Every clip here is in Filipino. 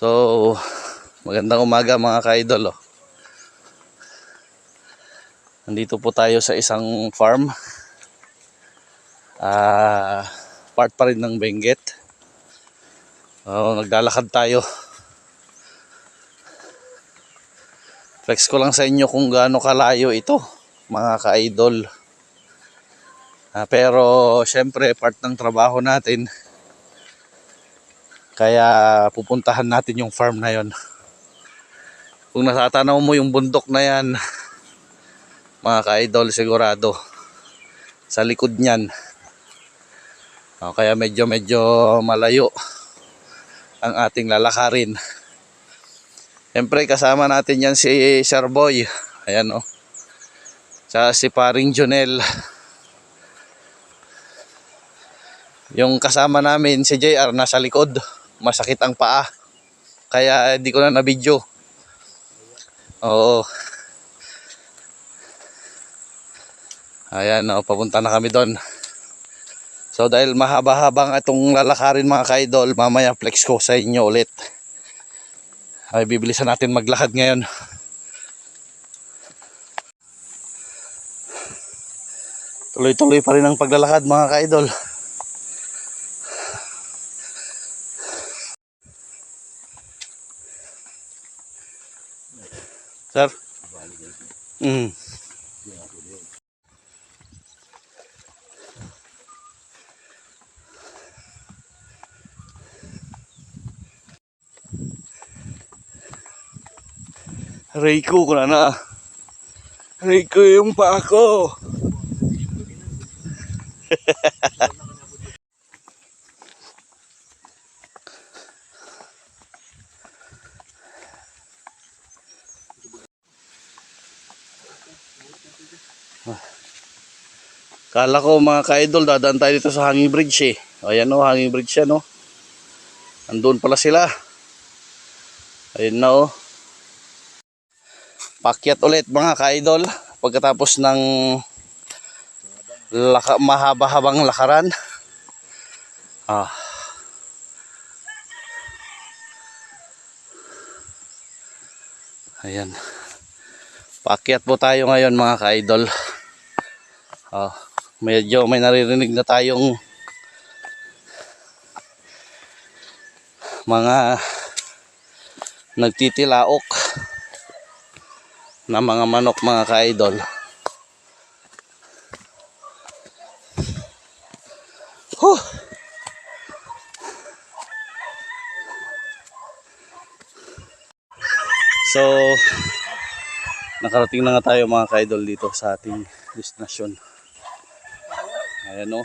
So, magandang umaga mga ka-idol. Nandito po tayo sa isang farm. Part pa rin ng Benguet. Naglalakad tayo. Flex ko lang sa inyo kung gaano kalayo ito mga ka-idol. Pero syempre part ng trabaho natin. Kaya pupuntahan natin yung farm na yon. Kung natatanaw mo yung bundok na yan, mga ka-idol, sigurado sa likod niyan. Kaya medyo malayo ang ating lalakarin. Siyempre kasama natin yan si Sir Boy. Ayan o. Tsaka si Paring Jonel. Yung kasama namin si JR nasa likod. Masakit ang paa. Kaya hindi ko na na-video. Oo. Ayan o, papunta na kami doon. So dahil mahaba-habang itong lalakarin mga ka-idol, mamaya flex ko sa inyo ulit. Ay bibilisan natin maglakad ngayon. Tuloy-tuloy pa rin ang paglalakad mga ka-idol. Sir? Reiko ko na. Reiko yung paa ko. Kala ko mga ka-idol dadaan tayo dito sa hanging bridge eh. Ayan o, hanging bridge yan o. Andun pala sila. Ayun na o. Pakyat ulit mga ka-idol. Pagkatapos ng mahaba-habang lakaran. Ayan. Pakyat po tayo ngayon mga ka-idol. Medyo may naririnig na tayong mga nagtitilaok na mga manok mga ka-idol. So nakarating na nga tayo mga ka-idol dito sa ating destinasyon. Ayan o.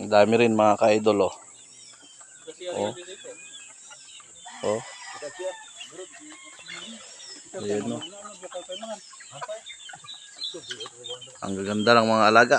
Ang dami rin mga ka-idol o. Ayan o. Ang gaganda ng mga alaga.